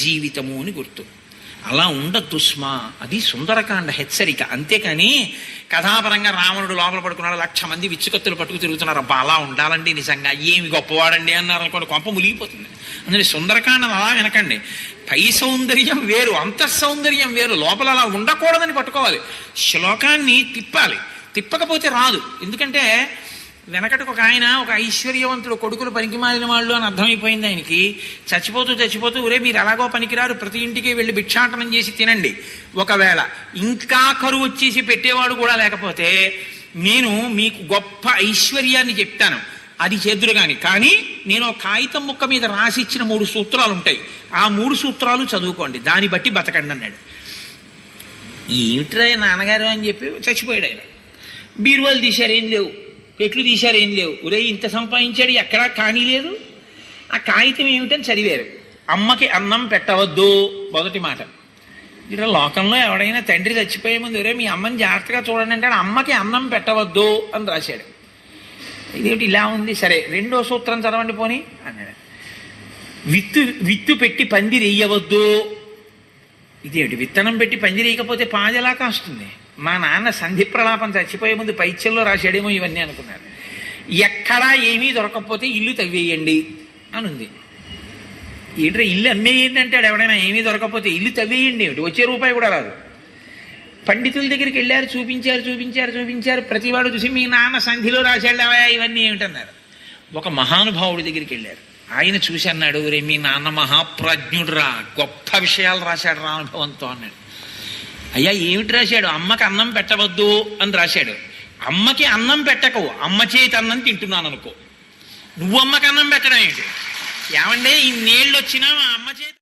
జీవితము అని గుర్తు. అలా ఉండద్దు స్మా. అది సుందరకాండ హెచ్చరిక. అంతేకాని కథాపరంగా రావణుడు లోపల పడుకున్నాడు, 1,00,000 మంది విచ్చుకత్తులు పట్టుకు తిరుగుతున్నారు, అబ్బా అలా ఉండాలండి నిజంగా ఏమి గొప్పవాడండి అన్నారు అనుకోండి, కొంప ములిగిపోతుంది. అందుకని సుందరకాండను అలా వినకండి. పై సౌందర్యం వేరు, అంతఃసౌందర్యం వేరు. లోపల అలా ఉండకూడదని పట్టుకోవాలి. శ్లోకాన్ని తిప్పాలి, తిప్పకపోతే రాదు. ఎందుకంటే వెనకటికి ఒక ఆయన, ఒక ఐశ్వర్యవంతుడు కొడుకులు పనికిమాలిన వాళ్ళు అని అర్థమైపోయింది ఆయనకి. చచ్చిపోతూ ఒరే మీరు ఎలాగో పనికిరారు, ప్రతి ఇంటికి వెళ్ళి భిక్షాటనం చేసి తినండి, ఒకవేళ ఇంకా కరువు వచ్చేసి పెట్టేవాడు కూడా లేకపోతే నేను మీకు గొప్ప ఐశ్వర్యాన్ని చెప్తాను, అది చేద్దురు కానీ నేను ఒక కాగితం ముక్క మీద రాసిచ్చిన 3 సూత్రాలు ఉంటాయి, ఆ 3 సూత్రాలు చదువుకోండి, దాన్ని బట్టి బతకండి అన్నాడు. ఏమిట్రా నాన్నగారు అని చెప్పి చచ్చిపోయాడు ఆయన. బీరువాలు తీశారు, ఏం లేవు. పెట్లు తీశారు, ఏం లేవు. ఒరే ఇంత సంపాదించాడు, ఎక్కడా కానీ లేదు. ఆ కాగితం ఏమిటని చదివారు. అమ్మకి అన్నం పెట్టవద్దు మొదటి మాట. ఇక్కడ లోకంలో ఎవడైనా తండ్రి చచ్చిపోయే ముందు ఒరే మీ అమ్మని జాగ్రత్తగా చూడండి అంటే అమ్మకి అన్నం పెట్టవద్దు అని రాశాడు. ఇదేమిటి ఇలా ఉంది, సరే 2వ సూత్రం చదవండి పోనీ అన్నాడు. విత్తు పెట్టి పందిరి వేయవద్దు. ఇదేమిటి, విత్తనం పెట్టి పందిరి వేయకపోతే పాది ఎలా కాస్తుంది? మా నాన్న సంధి ప్రలాపం చచ్చిపోయే ముందు పైత్యంలో రాశాడేమో ఇవన్నీ అనుకున్నారు. ఎక్కడా ఏమీ దొరకకపోతే ఇల్లు తవ్వేయండి అని ఉంది. ఏంటంటే ఇల్లు అమ్మేయండి అంటాడు ఎవడైనా. ఏమీ దొరకకపోతే ఇల్లు తవ్వేయండి ఏమిటి, వచ్చే రూపాయి కూడా రాదు. పండితుల దగ్గరికి వెళ్ళారు, చూపించారు. ప్రతివాడు చూసి మీ నాన్న సంధిలో రాశాడు ఇవన్నీ ఏమిటన్నారు. ఒక మహానుభావుడి దగ్గరికి వెళ్ళారు. ఆయన చూసి అన్నాడు, రే మీ నాన్న మహాప్రజ్ఞుడు రా, గొప్ప విషయాలు రాశాడు రా అనుభవంతో అన్నాడు. అయ్యా ఏమిటి రాశాడు? అమ్మకి అన్నం పెట్టవద్దు అని రాశాడు. అమ్మకి అన్నం పెట్టకు, అమ్మ చేతి అన్నం తింటున్నాను అనుకో. నువ్వు అమ్మకి అన్నం పెట్టడం ఏంటి? ఏమంటే ఇన్నేళ్ళు వచ్చినా మా అమ్మ చేతి